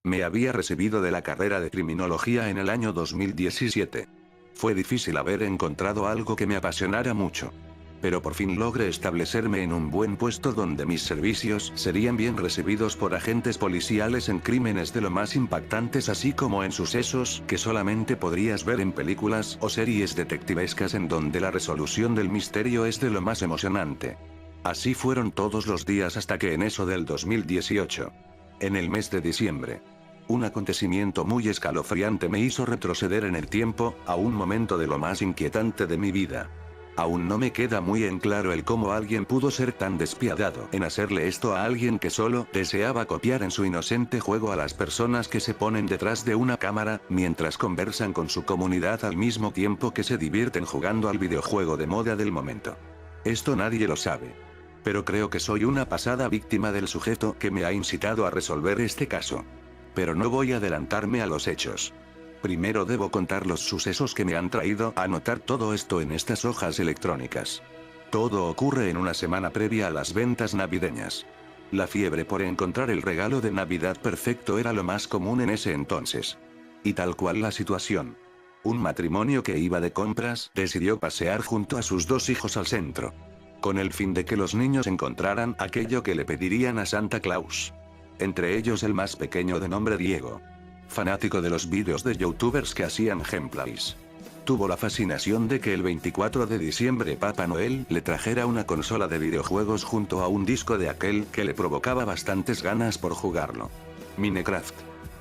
Me había recibido de la carrera de criminología en el año 2017. Fue difícil haber encontrado algo que me apasionara mucho. Pero por fin logré establecerme en un buen puesto donde mis servicios serían bien recibidos por agentes policiales en crímenes de lo más impactantes, así como en sucesos que solamente podrías ver en películas o series detectivescas en donde la resolución del misterio es de lo más emocionante. Así fueron todos los días hasta que en eso del 2018. En el mes de diciembre. Un acontecimiento muy escalofriante me hizo retroceder en el tiempo, a un momento de lo más inquietante de mi vida. Aún no me queda muy en claro el cómo alguien pudo ser tan despiadado en hacerle esto a alguien que solo deseaba copiar en su inocente juego a las personas que se ponen detrás de una cámara, mientras conversan con su comunidad al mismo tiempo que se divierten jugando al videojuego de moda del momento. Esto nadie lo sabe. Pero creo que soy una pasada víctima del sujeto que me ha incitado a resolver este caso. Pero no voy a adelantarme a los hechos. Primero debo contar los sucesos que me han traído a anotar todo esto en estas hojas electrónicas. Todo ocurre en una semana previa a las ventas navideñas. La fiebre por encontrar el regalo de Navidad perfecto era lo más común en ese entonces. Y tal cual la situación. Un matrimonio que iba de compras decidió pasear junto a sus dos hijos al centro. Con el fin de que los niños encontraran aquello que le pedirían a Santa Claus. Entre ellos el más pequeño de nombre Diego. Fanático de los vídeos de youtubers que hacían gameplays. Tuvo la fascinación de que el 24 de diciembre Papá Noel le trajera una consola de videojuegos junto a un disco de aquel que le provocaba bastantes ganas por jugarlo. Minecraft.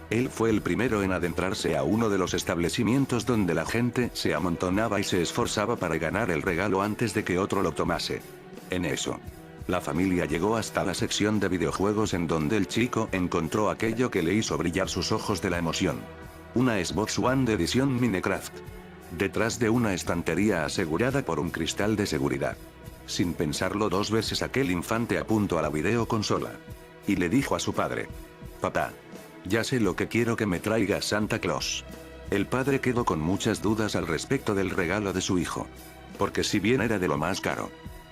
Él fue el primero en adentrarse a uno de los establecimientos donde la gente se amontonaba y se esforzaba para ganar el regalo antes de que otro lo tomase. En eso. La familia llegó hasta la sección de videojuegos en donde el chico encontró aquello que le hizo brillar sus ojos de la emoción. Una Xbox One de edición Minecraft. Detrás de una estantería asegurada por un cristal de seguridad. Sin pensarlo dos veces aquel infante apuntó a la videoconsola. Y le dijo a su padre: «Papá. Ya sé lo que quiero que me traiga Santa Claus». El padre quedó con muchas dudas al respecto del regalo de su hijo. Porque si bien era de lo más caro,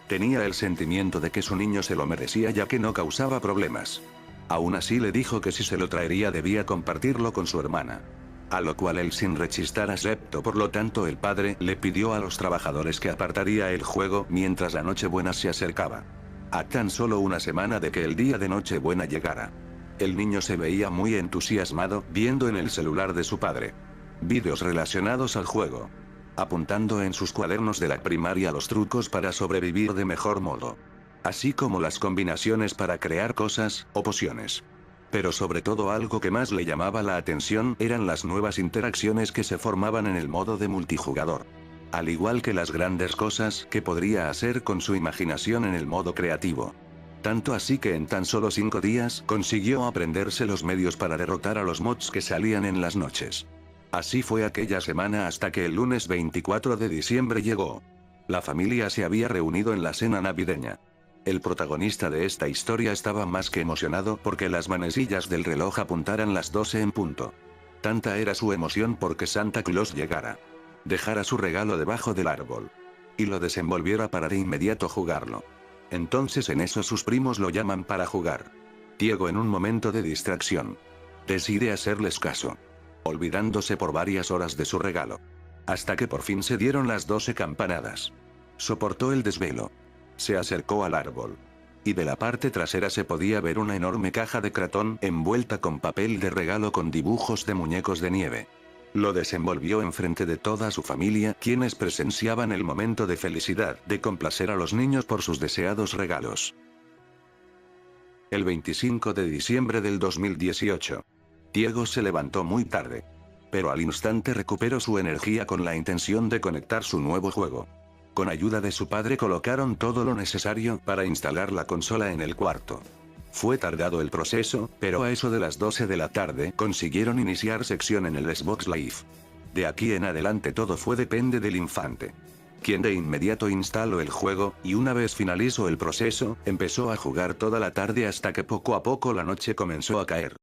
tenía el sentimiento de que su niño se lo merecía ya que no causaba problemas. Aún así le dijo que si se lo traería debía compartirlo con su hermana. A lo cual él sin rechistar aceptó, por lo tanto el padre le pidió a los trabajadores que apartaría el juego mientras la Nochebuena se acercaba. A tan solo una semana de que el día de Nochebuena llegara. El niño se veía muy entusiasmado viendo en el celular de su padre vídeos relacionados al juego. Apuntando en sus cuadernos de la primaria los trucos para sobrevivir de mejor modo. Así como las combinaciones para crear cosas o pociones. Pero sobre todo algo que más le llamaba la atención eran las nuevas interacciones que se formaban en el modo de multijugador. Al igual que las grandes cosas que podría hacer con su imaginación en el modo creativo. Tanto así que en tan solo 5 días consiguió aprenderse los medios para derrotar a los mods que salían en las noches. Así fue aquella semana hasta que el lunes 24 de diciembre llegó. La familia se había reunido en la cena navideña. El protagonista de esta historia estaba más que emocionado porque las manecillas del reloj apuntaran las 12 en punto. Tanta era su emoción porque Santa Claus llegara. Dejara su regalo debajo del árbol. Y lo desenvolviera para de inmediato jugarlo. Entonces en eso sus primos lo llaman para jugar. Diego, en un momento de distracción, decide hacerles caso. Olvidándose por varias horas de su regalo. Hasta que por fin se dieron las 12 campanadas. Soportó el desvelo. Se acercó al árbol. Y de la parte trasera se podía ver una enorme caja de cartón envuelta con papel de regalo con dibujos de muñecos de nieve. Lo desenvolvió enfrente de toda su familia, quienes presenciaban el momento de felicidad de complacer a los niños por sus deseados regalos. El 25 de diciembre del 2018. Diego se levantó muy tarde. Pero al instante recuperó su energía con la intención de conectar su nuevo juego. Con ayuda de su padre colocaron todo lo necesario para instalar la consola en el cuarto. Fue tardado el proceso, pero a eso de las 12 de la tarde consiguieron iniciar sección en el Xbox Live. De aquí en adelante todo depende del infante. Quien de inmediato instaló el juego, y una vez finalizó el proceso, empezó a jugar toda la tarde hasta que poco a poco la noche comenzó a caer.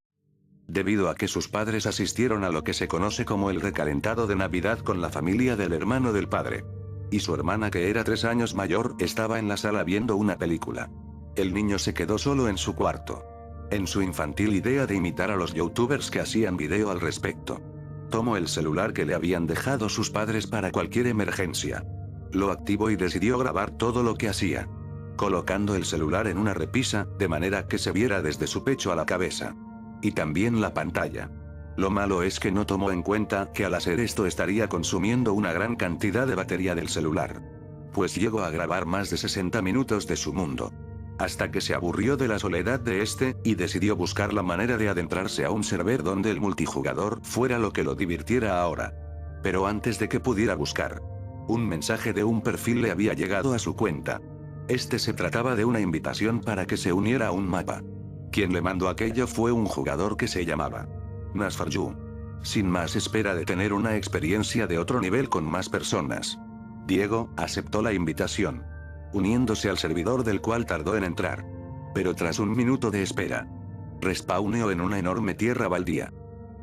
Debido a que sus padres asistieron a lo que se conoce como el recalentado de Navidad con la familia del hermano del padre. Y su hermana, que era 3 años mayor, estaba en la sala viendo una película. El niño se quedó solo en su cuarto. En su infantil idea de imitar a los youtubers que hacían video al respecto, tomó el celular que le habían dejado sus padres para cualquier emergencia. Lo activó y decidió grabar todo lo que hacía, colocando el celular en una repisa, de manera que se viera desde su pecho a la cabeza. Y también la pantalla. Lo malo es que no tomó en cuenta que al hacer esto estaría consumiendo una gran cantidad de batería del celular. Pues llegó a grabar más de 60 minutos de su mundo. Hasta que se aburrió de la soledad de este, y decidió buscar la manera de adentrarse a un server donde el multijugador fuera lo que lo divirtiera ahora. Pero antes de que pudiera buscar, un mensaje de un perfil le había llegado a su cuenta. Este se trataba de una invitación para que se uniera a un mapa. Quien le mandó aquello fue un jugador que se llamaba Nasfarju. Sin más espera de tener una experiencia de otro nivel con más personas, Diego aceptó la invitación, uniéndose al servidor del cual tardó en entrar. Pero tras un minuto de espera, respawneó en una enorme tierra baldía,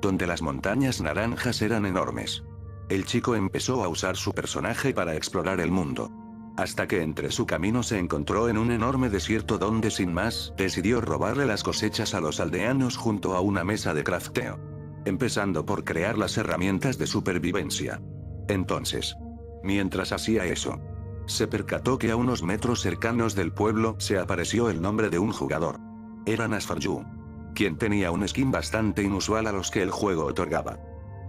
donde las montañas naranjas eran enormes. El chico empezó a usar su personaje para explorar el mundo, hasta que entre su camino se encontró en un enorme desierto donde sin más, decidió robarle las cosechas a los aldeanos junto a una mesa de crafteo, empezando por crear las herramientas de supervivencia. Entonces, mientras hacía eso, se percató que a unos metros cercanos del pueblo se apareció el nombre de un jugador. Era Nasfarju, quien tenía un skin bastante inusual a los que el juego otorgaba.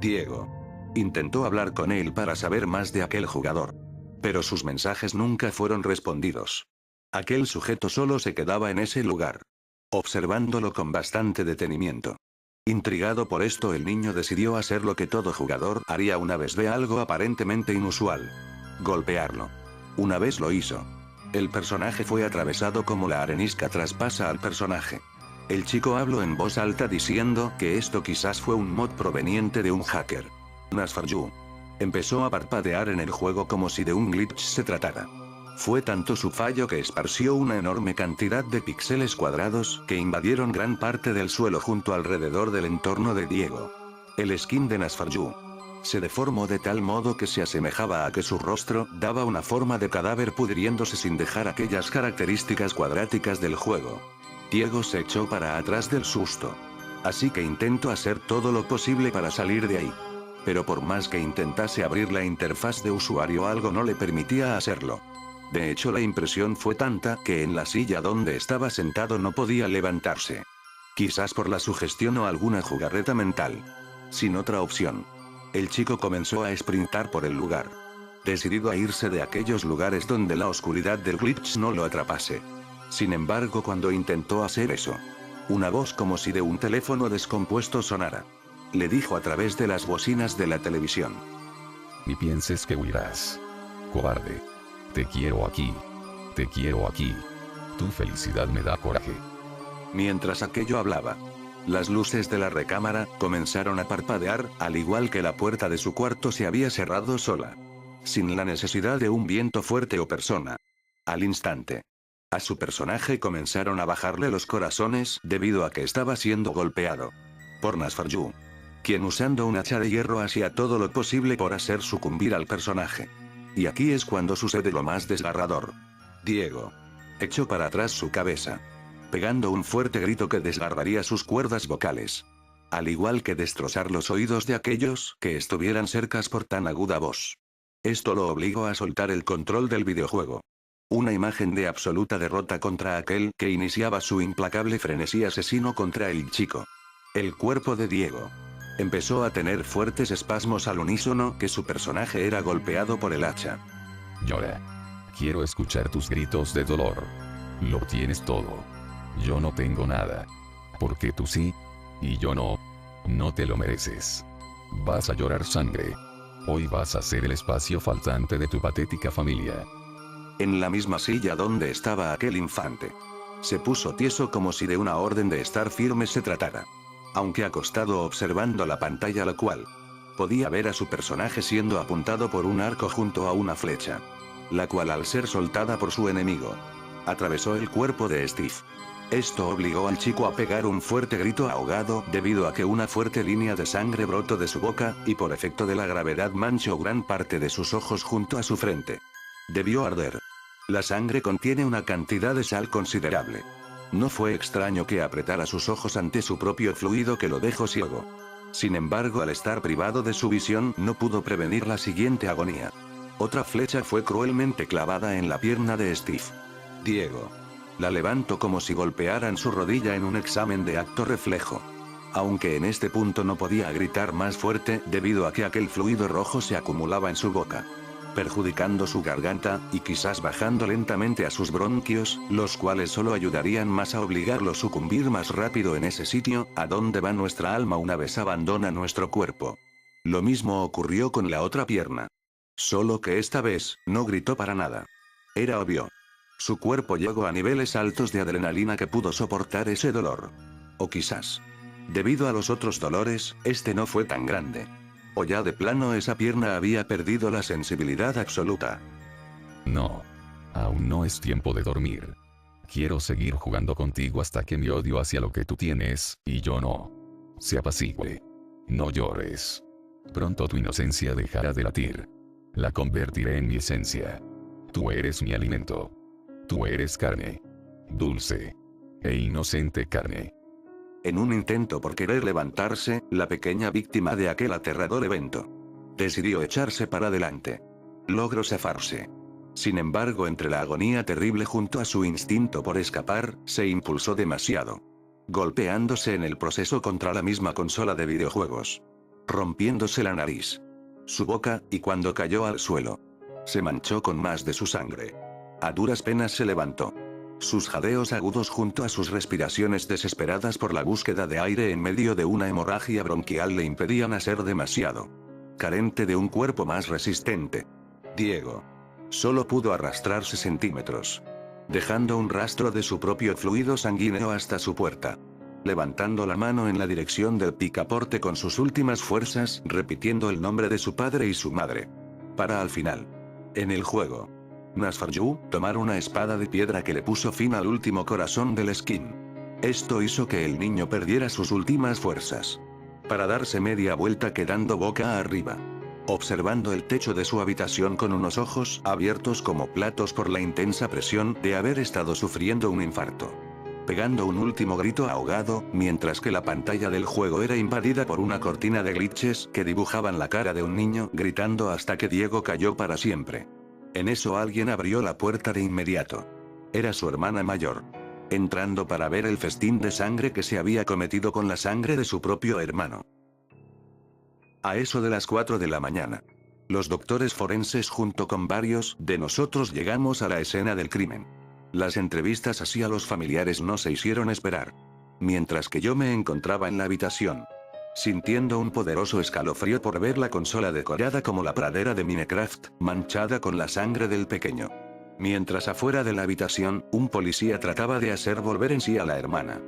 Diego intentó hablar con él para saber más de aquel jugador, pero sus mensajes nunca fueron respondidos. Aquel sujeto solo se quedaba en ese lugar, observándolo con bastante detenimiento. Intrigado por esto, el niño decidió hacer lo que todo jugador haría una vez ve algo aparentemente inusual: golpearlo. Una vez lo hizo, el personaje fue atravesado como la arenisca traspasa al personaje. El chico habló en voz alta diciendo que esto quizás fue un mod proveniente de un hacker. Nasfarju empezó a parpadear en el juego como si de un glitch se tratara. Fue tanto su fallo que esparció una enorme cantidad de píxeles cuadrados que invadieron gran parte del suelo junto alrededor del entorno de Diego. El skin de Nasfarju se deformó de tal modo que se asemejaba a que su rostro daba una forma de cadáver pudriéndose sin dejar aquellas características cuadráticas del juego. Diego se echó para atrás del susto. Así que intentó hacer todo lo posible para salir de ahí. Pero por más que intentase abrir la interfaz de usuario, algo no le permitía hacerlo. De hecho, la impresión fue tanta que en la silla donde estaba sentado no podía levantarse. Quizás por la sugestión o alguna jugarreta mental. Sin otra opción, el chico comenzó a sprintar por el lugar, decidido a irse de aquellos lugares donde la oscuridad del glitch no lo atrapase. Sin embargo, cuando intentó hacer eso, una voz como si de un teléfono descompuesto sonara. Le dijo a través de las bocinas de la televisión: Ni pienses que huirás, cobarde. Te quiero aquí. Te quiero aquí. Tu felicidad me da coraje. Mientras aquello hablaba, las luces de la recámara comenzaron a parpadear, al igual que la puerta de su cuarto se había cerrado sola, sin la necesidad de un viento fuerte o persona. Al instante, a su personaje comenzaron a bajarle los corazones debido a que estaba siendo golpeado por Nasfarju, quien usando un hacha de hierro hacía todo lo posible por hacer sucumbir al personaje. Y aquí es cuando sucede lo más desgarrador. Diego echó para atrás su cabeza, pegando un fuerte grito que desgarraría sus cuerdas vocales, al igual que destrozar los oídos de aquellos que estuvieran cerca por tan aguda voz. Esto lo obligó a soltar el control del videojuego. Una imagen de absoluta derrota contra aquel que iniciaba su implacable frenesí asesino contra el chico. El cuerpo de Diego empezó a tener fuertes espasmos al unísono que su personaje era golpeado por el hacha. Llora. Quiero escuchar tus gritos de dolor. Lo tienes todo. Yo no tengo nada. Porque tú sí, y yo no. No te lo mereces. Vas a llorar sangre. Hoy vas a ser el espacio faltante de tu patética familia. En la misma silla donde estaba aquel infante, se puso tieso como si de una orden de estar firme se tratara. Aunque acostado observando la pantalla, la cual podía ver a su personaje siendo apuntado por un arco junto a una flecha, la cual al ser soltada por su enemigo, atravesó el cuerpo de Steve. Esto obligó al chico a pegar un fuerte grito ahogado debido a que una fuerte línea de sangre brotó de su boca, y por efecto de la gravedad manchó gran parte de sus ojos junto a su frente. Debió arder. La sangre contiene una cantidad de sal considerable. No fue extraño que apretara sus ojos ante su propio fluido que lo dejó ciego. Sin embargo, al estar privado de su visión, no pudo prevenir la siguiente agonía. Otra flecha fue cruelmente clavada en la pierna de Steve. Diego. La levantó como si golpearan su rodilla en un examen de acto reflejo. Aunque en este punto no podía gritar más fuerte debido a que aquel fluido rojo se acumulaba en su boca, perjudicando su garganta, y quizás bajando lentamente a sus bronquios, los cuales solo ayudarían más a obligarlo a sucumbir más rápido en ese sitio, a donde va nuestra alma una vez abandona nuestro cuerpo. Lo mismo ocurrió con la otra pierna. Solo que esta vez, no gritó para nada. Era obvio. Su cuerpo llegó a niveles altos de adrenalina que pudo soportar ese dolor. O quizás, debido a los otros dolores, este no fue tan grande. O ya de plano esa pierna había perdido la sensibilidad absoluta. No. Aún no es tiempo de dormir. Quiero seguir jugando contigo hasta que mi odio hacia lo que tú tienes, y yo no, se apacigüe. No llores. Pronto tu inocencia dejará de latir. La convertiré en mi esencia. Tú eres mi alimento. Tú eres carne. Dulce. E inocente carne. En un intento por querer levantarse, la pequeña víctima de aquel aterrador evento decidió echarse para adelante. Logró zafarse. Sin embargo, entre la agonía terrible junto a su instinto por escapar, se impulsó demasiado, golpeándose en el proceso contra la misma consola de videojuegos, rompiéndose la nariz, su boca, y cuando cayó al suelo, se manchó con más de su sangre. A duras penas se levantó. Sus jadeos agudos junto a sus respiraciones desesperadas por la búsqueda de aire en medio de una hemorragia bronquial le impedían hacer demasiado. Carente de un cuerpo más resistente, Diego solo pudo arrastrarse centímetros, dejando un rastro de su propio fluido sanguíneo hasta su puerta. Levantando la mano en la dirección del picaporte con sus últimas fuerzas, repitiendo el nombre de su padre y su madre. Para al final, en el juego, Nasfarju, tomar una espada de piedra que le puso fin al último corazón del skin. Esto hizo que el niño perdiera sus últimas fuerzas, para darse media vuelta quedando boca arriba, observando el techo de su habitación con unos ojos abiertos como platos por la intensa presión de haber estado sufriendo un infarto. Pegando un último grito ahogado, mientras que la pantalla del juego era invadida por una cortina de glitches que dibujaban la cara de un niño gritando hasta que Diego cayó para siempre. En eso alguien abrió la puerta de inmediato. Era su hermana mayor, entrando para ver el festín de sangre que se había cometido con la sangre de su propio hermano. A eso de las 4 de la mañana, los doctores forenses junto con varios de nosotros llegamos a la escena del crimen. Las entrevistas hacia los familiares no se hicieron esperar. Mientras que yo me encontraba en la habitación, sintiendo un poderoso escalofrío por ver la consola decorada como la pradera de Minecraft, manchada con la sangre del pequeño. Mientras afuera de la habitación, un policía trataba de hacer volver en sí a la hermana,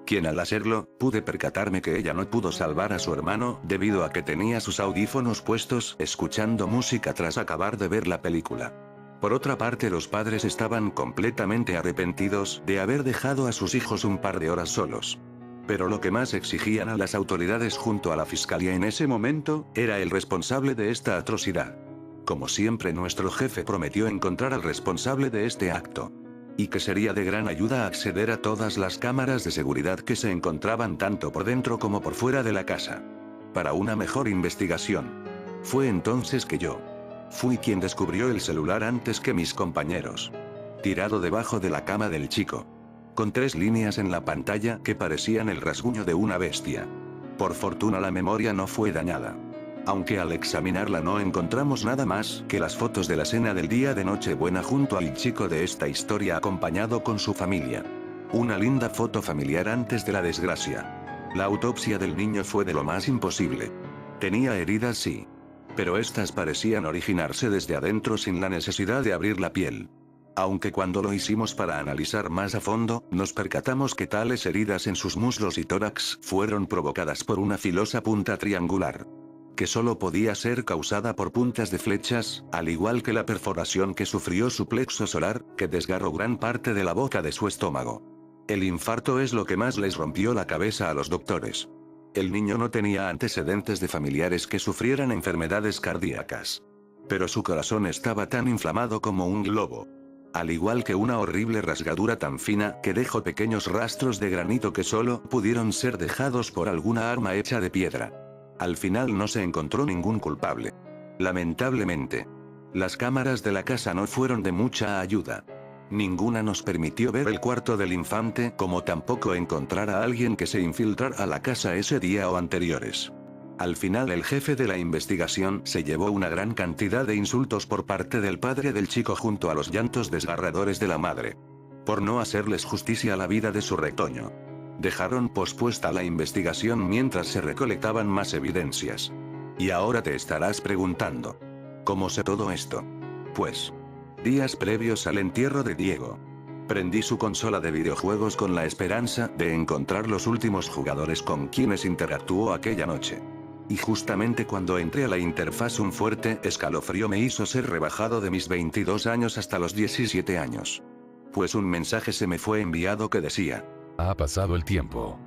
quien al hacerlo, pude percatarme que ella no pudo salvar a su hermano debido a que tenía sus audífonos puestos escuchando música tras acabar de ver la película. Por otra parte, los padres estaban completamente arrepentidos de haber dejado a sus hijos un par de horas solos. Pero lo que más exigían a las autoridades junto a la fiscalía en ese momento, era el responsable de esta atrocidad. Como siempre, nuestro jefe prometió encontrar al responsable de este acto, y que sería de gran ayuda acceder a todas las cámaras de seguridad que se encontraban tanto por dentro como por fuera de la casa, para una mejor investigación. Fue entonces que yo fui quien descubrió el celular antes que mis compañeros, tirado debajo de la cama del chico, con 3 líneas en la pantalla que parecían el rasguño de una bestia. Por fortuna la memoria no fue dañada, aunque al examinarla no encontramos nada más que las fotos de la cena del día de Nochebuena junto al chico de esta historia acompañado con su familia. Una linda foto familiar antes de la desgracia. La autopsia del niño fue de lo más imposible. Tenía heridas sí, pero estas parecían originarse desde adentro sin la necesidad de abrir la piel. Aunque cuando lo hicimos para analizar más a fondo, nos percatamos que tales heridas en sus muslos y tórax fueron provocadas por una filosa punta triangular, que solo podía ser causada por puntas de flechas, al igual que la perforación que sufrió su plexo solar, que desgarró gran parte de la boca de su estómago. El infarto es lo que más les rompió la cabeza a los doctores. El niño no tenía antecedentes de familiares que sufrieran enfermedades cardíacas, pero su corazón estaba tan inflamado como un globo. Al igual que una horrible rasgadura tan fina que dejó pequeños rastros de granito que solo pudieron ser dejados por alguna arma hecha de piedra. Al final no se encontró ningún culpable. Lamentablemente. Las cámaras de la casa no fueron de mucha ayuda. Ninguna nos permitió ver el cuarto del infante, como tampoco encontrar a alguien que se infiltrara a la casa ese día o anteriores. Al final el jefe de la investigación se llevó una gran cantidad de insultos por parte del padre del chico junto a los llantos desgarradores de la madre. Por no hacerles justicia a la vida de su retoño. Dejaron pospuesta la investigación mientras se recolectaban más evidencias. Y ahora te estarás preguntando. ¿Cómo sé todo esto? Pues. Días previos al entierro de Diego. Prendí su consola de videojuegos con la esperanza de encontrar los últimos jugadores con quienes interactuó aquella noche. Y justamente cuando entré a la interfaz un fuerte escalofrío me hizo ser rebajado de mis 22 años hasta los 17 años. Pues un mensaje se me fue enviado que decía: ha pasado el tiempo.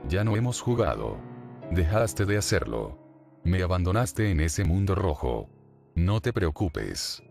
Ya no hemos jugado. Dejaste de hacerlo. Me abandonaste en ese mundo rojo. No te preocupes.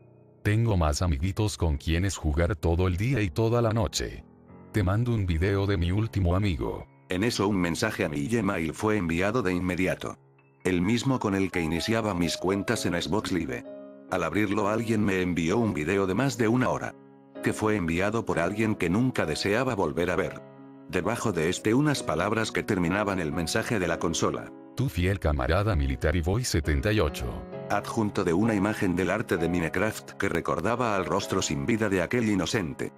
Tengo más amiguitos con quienes jugar todo el día y toda la noche. Te mando un video de mi último amigo. En eso un mensaje a mi Gmail fue enviado de inmediato. El mismo con el que iniciaba mis cuentas en Xbox Live. Al abrirlo alguien me envió un video de más de 1 hora. Que fue enviado por alguien que nunca deseaba volver a ver. Debajo de unas palabras que terminaban el mensaje de la consola. Tu fiel camarada Military Boy 78. Adjunto de una imagen del arte de Minecraft que recordaba al rostro sin vida de aquel inocente.